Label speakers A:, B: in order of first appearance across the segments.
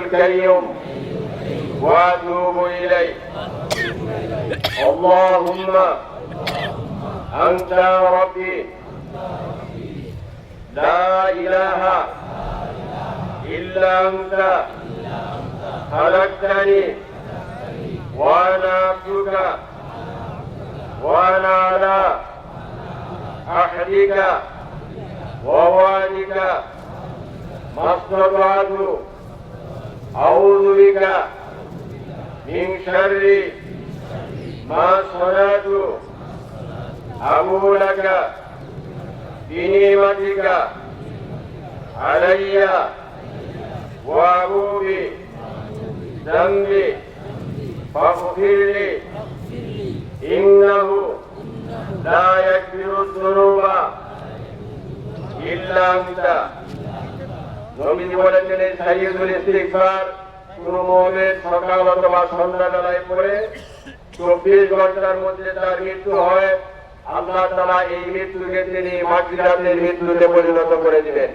A: الكريم وأتوب إليه. اللهم أنت ربي لا إله إلا أنت خلقتني وأنا عبدك وأنا على عهدك ووعدك ما استطعت أعوذ بك من شر ما صنعت أبو لك بنعمتك علي وأبو بذنبي فاغفر لي إنه لا يغفر الذنوب إلا أنت। নবীজি বলেছেন এই সাইয়্যিদুল ইস্তিগফার কোন মুমিন সকাল অথবা সন্ধ্যাবেলায় পড়ে 24 ঘন্টার মধ্যে তার মৃত্যু হয়, আল্লাহ তাআলা এই মৃত্যুকে তিনি মাগফিরাতের মৃত্যুতে পরিণত করে দিবেন।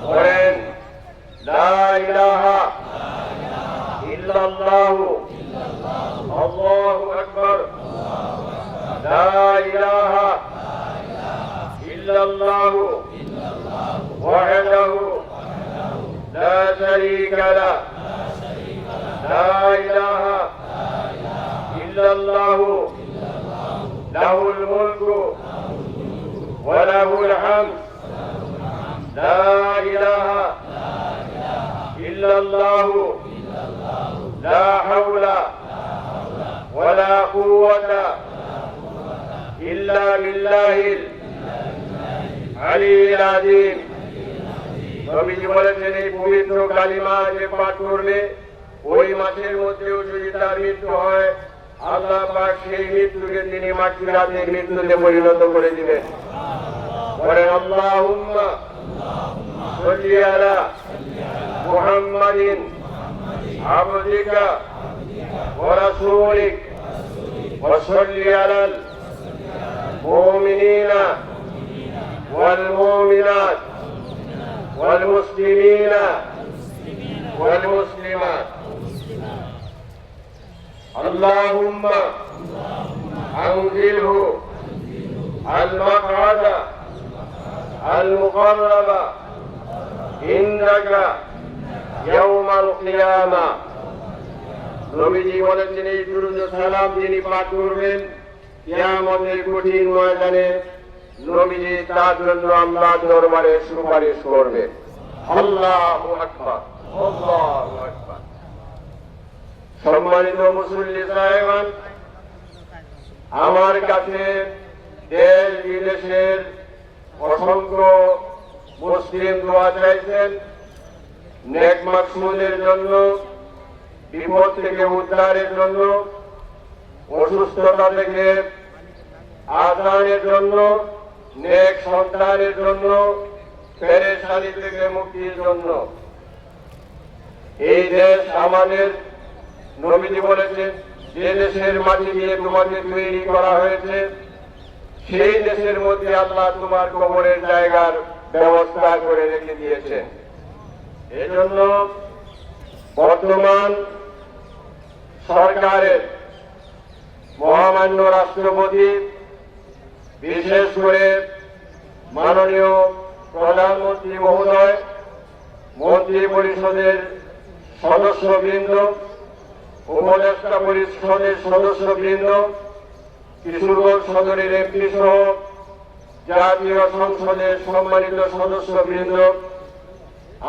A: বলেন লা ইলাহা ইল্লাল্লাহু আল্লাহু আকবার। লা ইলাহা ইল্লাল্লাহু ওয়াহদাহু লা শারীকা লাহু। লা ইলাহা ইল্লাল্লাহু লাহুল মুলকু ওয়া লাহুল হামদ। লা ইলাহা ইল্লাল্লাহু লা হাওলা ওয়া লা কুওয়াতা ইল্লা বিল্লাহিল আলিয়্যিল আযীম। নবীজি বলেছেন এই পবিত্র কালিমা যে পাঠ করবে ওই মাসের মধ্যেও যদি তার মৃত্যু হয়, আল্লাহ পাক সেই মৃত্যুকে তিনি মাগফিরাতের মৃত্যুতে পরিণত করে দিবেন। বলেন আল্লাহুম্মা সাল্লি আলা মুহাম্মাদিন আবদিকা ওয়া রাসূলিক ওয়া সাল্লি আলাল মুমিনিনা ওয়াল মুমিনাত ওয়াল মুসলিমিনা ওয়াল মুসলিমাত। আল্লাহুম্মা আনজিলহু আল মাকআদা আল মুকাররাবা ইনদাকা ইয়াউমাল কিয়ামা। নবীজি বলেছেন এই দুরূদ ও সালাম যিনি পাঠ করবেন কিয়ামতের কঠিন ময়দানে নবীজি তার জন্য আল্লাহর দরবারে সুপারিশ করবেন। আল্লাহু আকবার, আল্লাহু আকবার। সম্মানিত মুসল্লি সাহেবান, আমার কাছে দেশ বিদেশের অসংখ্য মুসলিম দোয়া চাইছেন নেক মাকসুদের জন্য, বিপদ থেকে উদ্ধারের জন্য, অসুস্থতা থেকে আজানের জন্য, নেক সন্তানের জন্য, পেরেশানি থেকে মুক্তির জন্য। এই দেশ আমাদের, নবীজি বলেছেন যে দেশের মাটি দিয়ে তোমাকে তৈরি করা হয়েছে সেই দেশের মধ্যে আল্লাহ তোমার কবরের জায়গার ব্যবস্থা করে রেখে দিয়েছেন। এজন্য বর্তমান সরকারের মহামান্য রাষ্ট্রপতি, বিশেষ করে মাননীয় প্রধানমন্ত্রী মহোদয়, মন্ত্রী পরিষদের সদস্যবৃন্দ, উপদেষ্টা পরিষদের সদস্যবৃন্দ, কিশোরগঞ্জ সদরের এমপি সহ জাতীয় সংসদের সম্মানিত সদস্যবৃন্দ,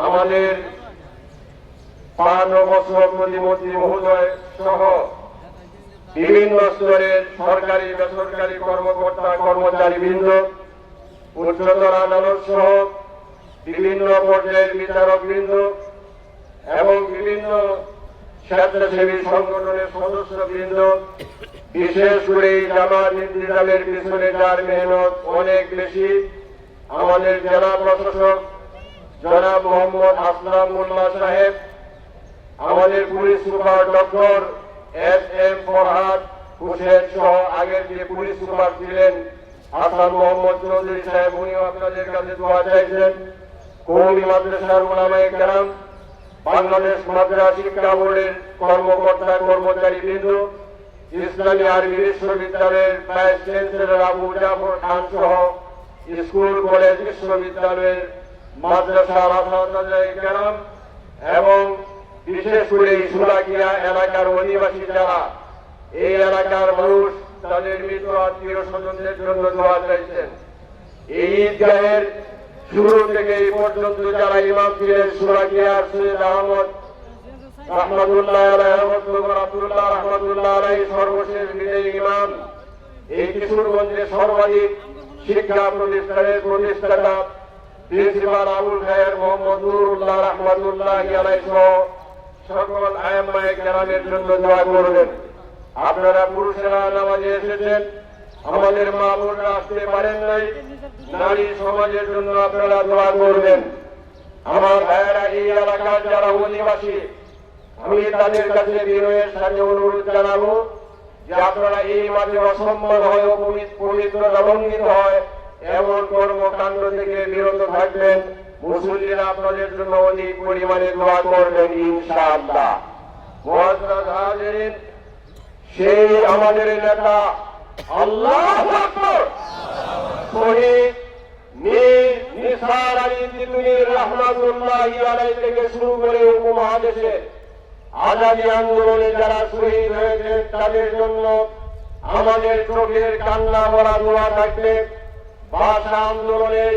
A: আমাদের ৫ বছর প্রতিমন্ত্রী মহোদয় সহ বিভিন্ন স্তরের সরকারি বেসরকারি কর্মকর্তা কর্মচারীবৃন্দ, উচ্চতর আদালত সহ বিভিন্ন পর্যায়ের বিচারকবৃন্দ এবং বিভিন্ন স্বেচ্ছাসেবী সংগঠনের সদস্যবৃন্দ, বিশেষ করে এই জামাত ইনতিজামের পিছনে যার মেহনত অনেক বেশি, আমাদের জেলা প্রশাসক জনাব মোহাম্মদ আসলাম মোল্লা সাহেব, আমাদের police super doctor SM. Farhad Hossain সহ আগের যে পুলিশ সুপার ছিলেন হাসান মোহাম্মদ চৌধুরী সাহেব, উনিও আপনাদের কাছে দোয়া চাইছেন। কওমি মাদ্রাসার উলামায়ে কেরাম, বাংলাদেশ মাদ্রাসা শিক্ষা বোর্ডের কর্মকর্তা কর্মচারীবৃন্দ, ইসলামী আরবি বিশ্ববিদ্যালয়ের ভাইস চ্যান্সেলর আবু জাফর খান সহ স্কুল কলেজ বিশ্ববিদ্যালয়ের মাদ্রাসা কেরাম এবং বিশেষ করে সুলাকিয়া এলাকার অধিবাসী যারা এই এলাকার মানুষ তাদের মৃত আত্মীয় স্বজনদের জন্য দোয়া চাইছেন। এই ঈদগাহের শুরু থেকে এই পর্যন্ত যারা ইমাম ছিলেন সুলাকিয়ার সৈয়দ আহমদ রহমতুল্লাহ আলাইহি, আব্দুল্লাহ রহমতুল্লাহ আলাইহি সর্বশেষ বিজয়ী ইমাম, এই কিশোরগঞ্জের সর্বাধিক শিক্ষা প্রতিষ্ঠানের প্রতিষ্ঠাতা প্রিন্সিপাল আবুল খায়ের মোহাম্মদ নুরুল্লাহ রহমতুল্লাহ আলাইহি সহ সকল আয়াম্মায়ে কেরামের জন্য দোয়া করবেন। আপনারা পুরুষেরা নামাজে এসেছেন, আমাদের মা বোনরা আসতে পারেন নাই, নারী সমাজের জন্য আপনারা দোয়া করবেন। আমার ভাইয়েরা এই এলাকার যারা অধিবাসী, আমি তাদের কাছে বিনয়ের সাথে অনুরোধ জানাবো যে আপনারা এই মাঝে অসম্মান হয়, পবিত্রতা লঙ্ঘিত হয় এমন কর্মকাণ্ড থেকে বিরত থাকবেন। মুসল্লিরা আপনাদের জন্য অধিক পরিমাণে দোয়া করবেন ইনশাআল্লাহ। মুআজ্জাজ হাজিরিন, সেই আমাদের নেতা আল্লাহু আকবার শহীদ মীর নিসার আলী তিতুমী রহমাতুল্লাহি আলাইহি থেকে শুরু করে উপমহাদেশে আজাদী আন্দোলনে যারা শহীদ হয়েছে তাদের জন্য আমাদের চোখের কান্না ভরা দোয়া থাকবে। ভাষা আন্দোলনে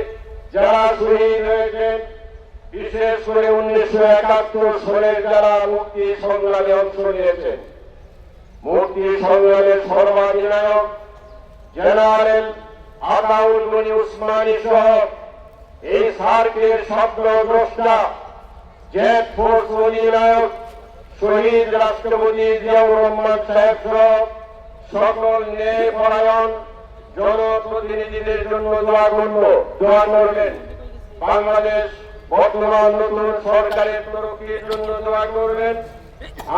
A: যারা শহীদ হয়েছেন, বিশেষ করে 1971 সালের যারা মুক্তি সংগ্রামে অংশ নিয়েছেন, মুক্তি সংগ্রামের সর্বাধিনায়ক জেনারেল আতাউল গনি উসমানী সহ এই সার্কের স্বপ্নদ্রষ্টা জেড ফোর্স অধিনায়ক শহীদ রাষ্ট্রপতি জিয়াউর রহমান সাহেব সহ সকল ন্যায়পরায়ণ জনপ্রতিনিধিদের জন্য দোয়া করবেন। বাংলাদেশ বর্তমান নতুন সরকারের তরফের জন্য দোয়া করবেন।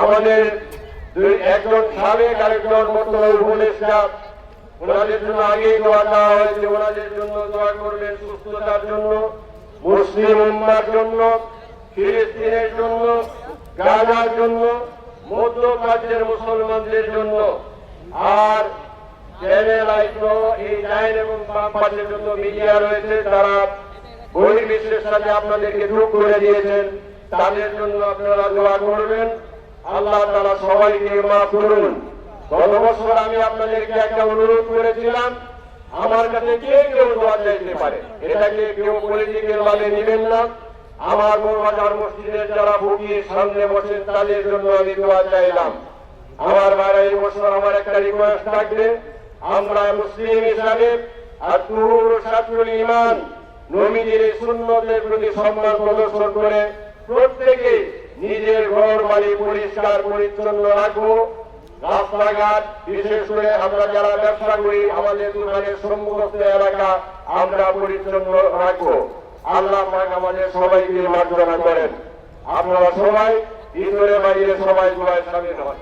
A: আমাদের একজন সাবেক আরেকজন বর্তমান উপদেষ্টা, ওনাদের জন্য আগেই দোয়া দেওয়া হয়েছে, ওনাদের জন্য দোয়া করবেন সুস্থতার জন্য, মুসলিম উম্মার জন্য, ফিলিস্তিনের জন্য, গাজার জন্য, মধ্যপ্রাচ্যের মুসলমানদের জন্য। আর চ্যানেল আইসো এই ডাইন এবং বাম পাশের জন্য মিডিয়া রয়েছে, তারা বহির্বিশ্বের সাথে আপনাদেরকে যোগ করে দিয়েছেন, তাদের জন্য আপনারা দোয়া করবেন। আল্লাহ তাআলা সবাইকে মাফ করুন। গত বছর আমি আপনাদেরকে একটা অনুরোধ করেছিলাম, আমার কাছে কেউ দোয়া চাইতে পারে, এটাকে কেউ পলিটিক্যাল ভাবে নেবেন না। আমার বড়বাজার মসজিদের যারা ফকির সামনে বসেন তাদের জন্য আমি দোয়া চাইলাম। আমার ভাইরা, এই বছর আমার একটা রিকোয়েস্ট থাকবে, আমরা মুসলিম হিসাবে আর তুহুর শাতরুল ঈমান নবীজির সুন্নতের প্রতি সম্মান প্রদর্শন করে প্রত্যেকে নিজের ঘর বাড়ি পরিষ্কার পরিচ্ছন্ন রাখবো। রাস্তাঘাট, বিশেষ করে আমরা যারা ব্যবসা করি, আমাদের দোকানের সম্মুখস্থ এলাকা আমরা পরিচ্ছন্ন রাখবো। আল্লাহ পাক আমাদের সবাইকে মার্জনা করেন। আপনারা সবাই ভিতরে বাইরে সবাই দোয়ায় শামিল হন।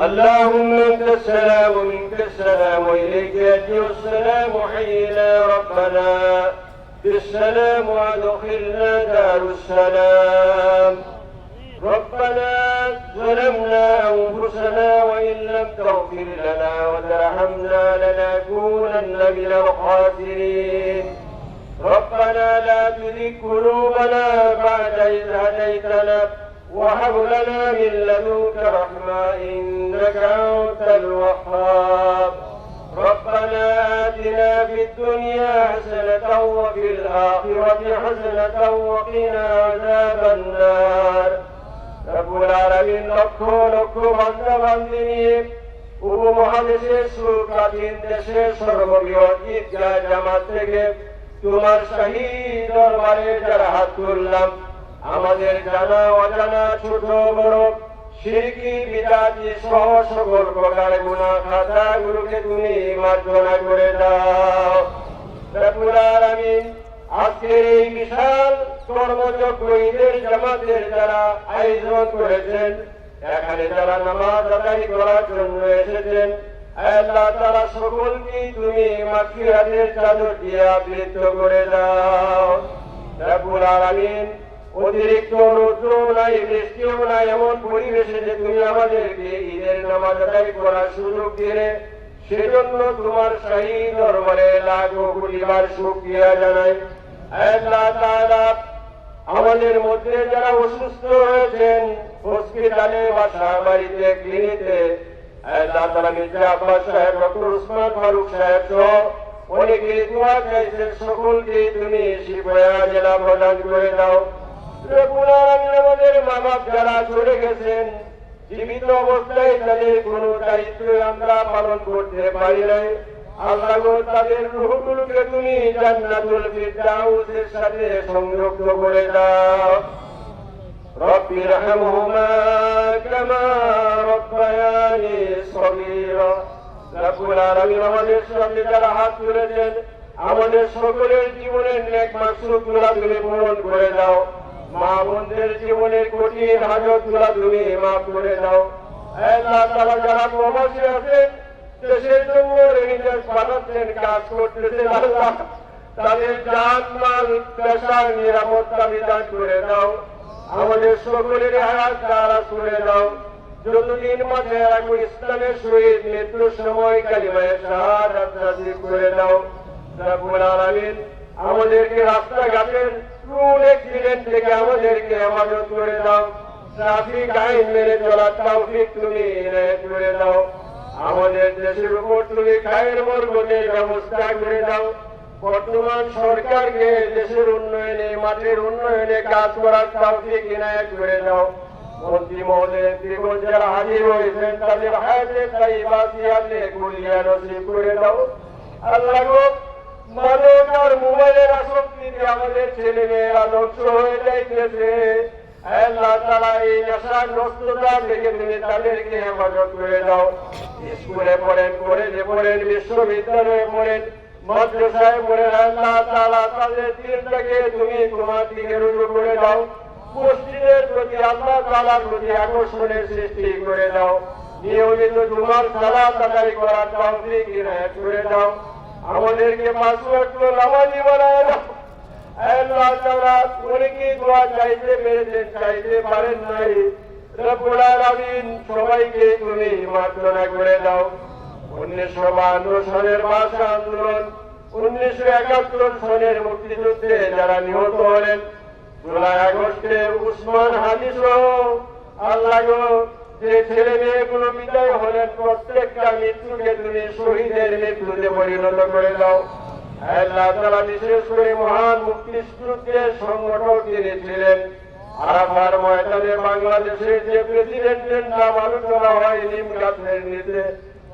A: اللهم انت السلام ومنك السلام واليك ياتي السلام، حينا ربنا بالسلام وادخلنا دار السلام. ربنا ظلمنا انفسنا وان لم تغفر لنا وترحمنا لنكونن من الخاسرين. ربنا لا تزغ قلوبنا بعد إذ هديتنا وهب لنا من لدنك رحمة إنك أنت الوهاب. ربنا آتنا في الدنيا حسنة وفي الآخرة حسنة وقنا عذاب النار. رب العالمين লক্ষ লক্ষ বান্দা বান্দিনী উপমহাদেশের সুপ্রাচীন দেশের সর্ববৃহৎ ঈদগাহ জামাত থেকে তোমার শাহী দরবারে যারা হাত তুললাম, আমাদের জানা অজানা ছোট বড় শিরকি বিদআতি সহ সকল প্রকার গুনাহ খাতাগুলোকে তুমি মার্জনা করে দাও। রব্বুল আলামিন, আজকের এই বিশাল কর্মযজ্ঞ ঈদের জামাতের যারা আয়োজন করেছেন, এখানে যারা নামাজ আদায় করার জন্য এসেছেন, আল্লাহ তাআলা সকলকে তুমি মাগফিরাতের চাদর দিয়ে আবৃত করে দাও। রব্বুল আলামিন, অতিরিক্ত রৌদ্র নাই, বৃষ্টিও নাই, এমন পরিবেশে যে তুমি আমাদেরকে ঈদের নামাজ আদায় করার সুযোগ দিলে, সেজন্য তোমার শাহী দরবারে লাখো কোটিবার শুকরিয়া জানাই। আল্লাহ তাআলা আমাদের মধ্যে যারা অসুস্থ হয়েছেন হসপিটালে, বাসা বাড়িতে, ক্লিনিকে, আল্লাহ তাআলা মির্জা আব্বাস সাহেব, ডক্টর উসমান ফারুক সাহেব সহ অনেকে দোয়া চাইছেন, সকলকে তুমি শিফায়া জেলা প্রদান করে দাও। রব্বুল আলামিন আমাদের মা বাপ যারা চলে গেছেন, জীবিত অবস্থায় তাদের কোনো দায়িত্ব আমরা পালন করতে পারি নাই, আল্লাহ গো তাদের রূহগুলোকে তুমি জান্নাতুল ফিরদাউসের সাথে সংযুক্ত করে দাও। রব্বির রহমহুমা কামা রব্বায়ানি সগীরা। রব্বুল আলামিন আমাদের সামনে যারা হাত তুলেছেন, আমাদের সকলের জীবনের নেক মাকসুদগুলো তুমি পূরণ করে দাও। মা বোনদের জীবনের কঠিন হাজতগুলো তুমি মাফ করে দাও। আল্লাহ তাআলা যারা প্রবাসী আছেন, দেশের জন্য রেমিটেন্স পাঠাচ্ছেন, কাজ করতেছেন, আল্লাহ তাদের জান মাল পেশার নিরাপত্তা বিধান করে দাও। আমাদের সকলের হায়াত দারাজ করে দাও। যতদিন মাঝে রাখো ইসলামের সহিত মৃত্যুর সময় কালিমায়ে শাহাদাত নাসিব করে দাও। রব্বুল আলামিন আমাদেরকে রাস্তাঘাটের রোড অ্যাক্সিডেন্ট থেকে আমাদেরকে হেফাজত করে দাও। ট্রাফিক আইন মেনে চলার তৌফিক তুমি ইনায়েত করে দাও। আমাদের দেশের উপর তুমি খায়ের বরকতের ব্যবস্থা করে দাও। বর্তমান সরকারকে দেশের উন্নয়নে, মাঠের উন্নয়নে কাজ করার তৌফিক ইনায়েত করে দাও। মন্ত্রী মহোদয়, এমপিগণ যারা হাজির হয়েছেন, তাদের হায়াতে তাইয়্যিবা সিয়াতে কুলিয়া নসিব করে দাও। আল্লাহ গো, মাদক আর মোবাইলের আসক্তিতে আমাদের ছেলে মেয়েরা ধ্বংস হয়ে যাইতেছে। আল্লাহ তাআলা এই নেশাগ্রস্ততা থেকে তুমি তাদেরকে হেফাজত করে দাও। স্কুলে পড়েন, কলেজে পড়েন, বিশ্ববিদ্যালয়ে পড়েন, মাদ্রাসায় পড়েন, আল্লাহ তাআলা তাদের দিলটাকে তুমি তোমার দিকে রুজু করে দাও। মসজিদের প্রতি, আল্লাহ তাআলার প্রতি আকর্ষণের সৃষ্টি করে দাও। নিয়মিত তোমার সালাত আদায় করার তৌফিক ইনায়েত করে দাও। আমাদেরকে পাঁচ ওয়াক্ত নামাজি বানায় দাও। আল্লাহ তাআলা অনেকেই দোয়া চাইতে পেরেছেন, চাইতে পারেন নাই। রব্বুল আলামিন সবাইকে তুমি মার্জনা করে দাও। 1952 সনের ভাষা আন্দোলন, 1971 সনের মুক্তিযুদ্ধে যারা নিহত হলেন, জুলাই আগস্টে উসমান হাদি সহ আল্লাহ গো যে ছেলে মেয়েগুলো বিদায় হলেন, প্রত্যেকটা মৃত্যুকে তুমি শহীদের মৃত্যুতে পরিণত করে দাও। আল্লাহ তাআলা বিশেষ করে মহান মুক্তিযুদ্ধের সংগঠক যিনি ছিলেন, আরাফার ময়দানে বাংলাদেশের যে প্রেসিডেন্টের নাম আলোচনা হয় নিম গাছের নিচে,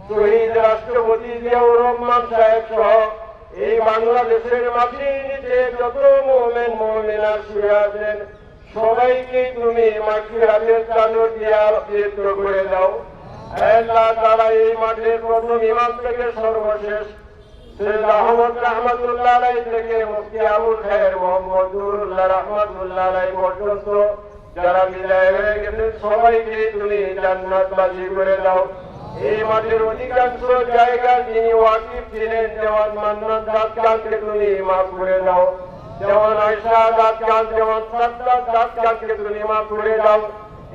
A: শহীদ রাষ্ট্রপতি জিয়াউর রহমান সাহেব সহ এই বাংলাদেশের মাটির নিচে যত মুমিন মুমিনা শুয়ে আছেন, সবাইকে তুমি মাগফিরাতের চাদর দিয়ে আলোকিত করে দাও। আল্লাহ তাআলা এই মাঠের প্রথম ইমাম থেকে সর্বশেষ সৈয়দ আহমদ রাহমাতুল্লাহ আলাইহি থেকে মুফতি আবুল খায়ের মোহাম্মদ নুরুল্লাহ রাহমাতুল্লাহ আলাইহি পর্যন্ত যারা বিদায় হয়ে গেছেন, সবাইকে তুমি জান্নাতবাসী করে দাও। এই মাঠের অধিকাংশ জায়গা যিনি ওয়াকিফ ছিলেন, দেওয়ান মান্নান দাস খানকে তুমি মাফ করে দাও। দেওয়ান আয়েশা দাস খান, দেওয়ান সাদ্দাত দাস খানকে তুমি মাফ করে দাও।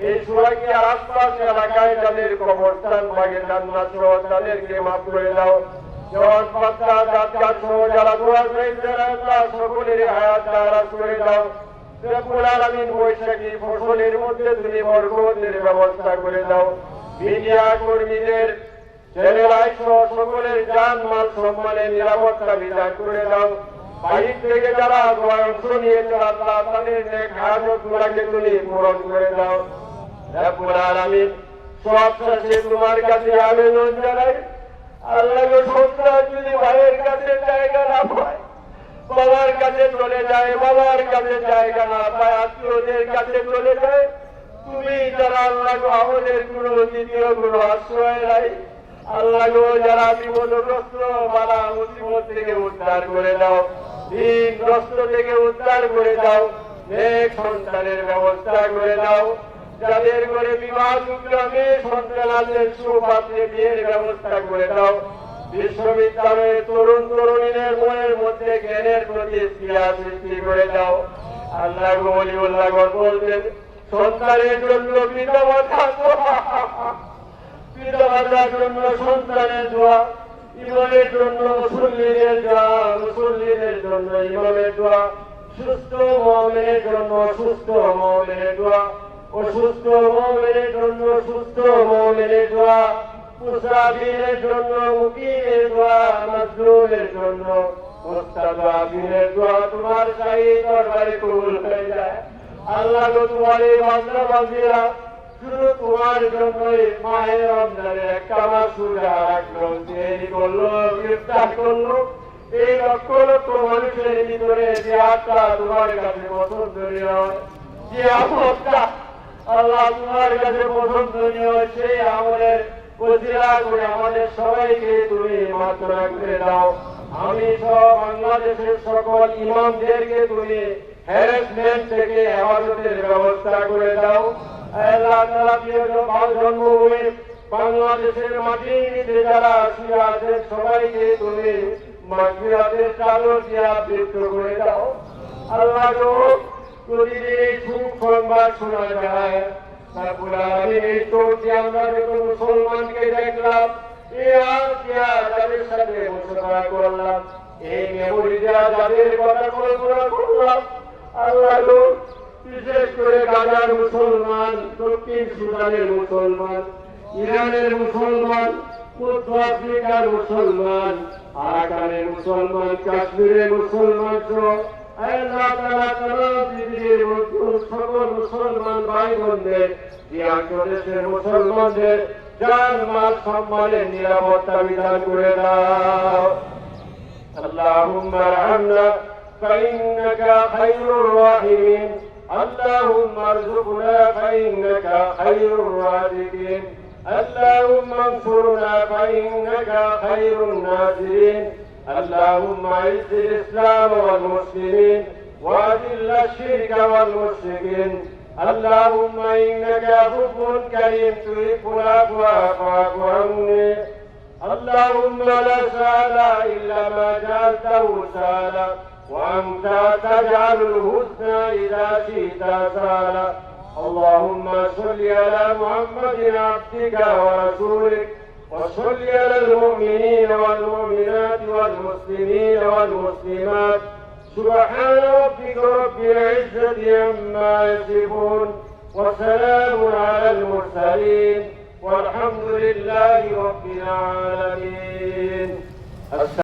A: এই সুরাকিয়ার আশপাশ এলাকায় যাদের কবরস্থান ভাগে জান্নাত সহ তাদেরকে মাফ করে দাও। দেওয়ান ফাত্তা দাস খান সহ যারা দোয়া চাইছেন, আল্লাহ সকলের হায়াত দারাজ করে দাও। রব্বুল আলামিন বৈশাখী ফসলের মধ্যে তুমি বরকতের ব্যবস্থা করে দাও। মিডিয়া কর্মীদের ছেলেরাই সহ সকলের জান মাল সম্মানের নিরাপত্তা বিধান করে দাও। বাইরে থেকে যারা অংশ নিয়েছে, আল্লাহ তাদের নেক হাজতগুলোকে তুমি পূরণ করে দাও। রব্বুল আলামিন সব শেষে তোমার কাছে আবেদন জানাই, আল্লাহ গো, সন্তান যদি ভাইয়ের কাছে জায়গা না পায়, বাবার কাছে চলে যায়, বাবার কাছে জায়গা না পায়, আত্মীয়দের কাছে চলে যায়, তুমি যারা আল্লাহ গো আমাদের কোনো দ্বিতীয় কোনো আশ্রয় নাই, আল্লাহ গো যারা বিপদগ্রস্ত বালা মুসিবত থেকে উদ্ধার করে দাও, ঋণগ্রস্ত থেকে উদ্ধার করে দাও, নেক সন্তানের ব্যবস্থা করে দাও। যাদের ঘরে বিবাহযোগ্য মেয়ে সন্তান আছেন, সুপাত্রে বিয়ের ব্যবস্থা করে দাও। বিশ্ববিদ্যালয়ের তরুণ তরুণীদের মনের মধ্যে জ্ঞানের প্রতি স্পৃহা সৃষ্টি করে দাও। আল্লাহ ওলিউল্লাহ বলতেন সন্তানের জন্য পিতামাতা দোয়া, পিতামাতার জন্য সন্তানের দোয়া, ইমামের জন্য মুসল্লিদের দোয়া, মুসল্লিদের জন্য ইমামের দোয়া, সুস্থ মুমিনের জন্য সুস্থ মুমিনের দোয়া, অসুস্থ মুমিনের জন্য সুস্থ মুমিনের দোয়া, মুসাফিরের জন্য মুকিমের দোয়া, মাজলুমের জন্য মুস্তাজাবিনের দোয়া তোমার শাহী দরবারে কবুল হয়ে যায়। আল্লাহ গো তোমার এই বান্দা বান্দিরা শুধু তোমার জন্যই মাহে রমজানে একটা মাস রোজা রাখলো, দেরি করলো, ইফতার করলো, এই লক্ষ লক্ষ মানুষের ভিতরে যে আত্মা তোমার কাছে পছন্দনীয়, যে আমলটা আল্লাহ তোমার কাছে পছন্দনীয়, সেই আমলের ওসিলা করে আমাদের সবাইকে তুমি মাত্রা করে দাও। আমি সব বাংলাদেশের সকল ইমামদেরকে তুমি হ্যারাসমেন্ট থেকে হেফাজতের ব্যবস্থা করে দাও। আল্লাহ তাআলা প্রিয় জন্মভূমি বাংলাদেশের মাটিতে যারা শুয়ে আছেন সবাইকে তুমি মাগফিরাতের চাদর দিয়ে আবৃত করে দাও। আল্লাহ গো প্রতিদিন এই সুখ সংবাদ শোনা যায়, রব্বুল আলামিন এই চোখে আমরা যত মুসলমানকে দেখলাম, এই আর দিয়া যাদের সাথে মুসাফা করলাম, এই মেমোরি দেওয়া যাদের কথা কল্পনা করলাম, আল্লাহ গো বিশেষ করে গাজার মুসলমান, দক্ষিণ সুদানের মুসলমান, ইরানের মুসলমান, মধ্য আফ্রিকার মুসলমান, আরাকানের মুসলমান, কাশ্মীরের মুসলমান সহ আল্লাহ তাআলা তামাম পৃথিবীর সকল মুসলমান ভাই বোনদের, দেশের মুসলমানদের জান মাল সম্মানের নিরাপত্তা বিধান করে দাও। اللهم ارحمنا فإنك خير الراحمين، اللهم ارزقنا فإنك خير الرازقين، اللهم انصرنا فإنك خير الناصرين، اللهم اعز الإسلام والمسلمين وأذل الشرك والمشركين، اللهم إنك عفو كريم تحب العفو فاعف عني، اللهم لا سهل إلا ما جعلته سهلا وأنت تجعل الحزن إذا شئت سهلا، اللهم صل على محمد عبدك ورسولك، وصل على المؤمنين والمؤمنات والمسلمين والمسلمات، سبحان ربك رب العزة عما يصفون، وسلام على المرسلين، والحمد لله رب العالمين.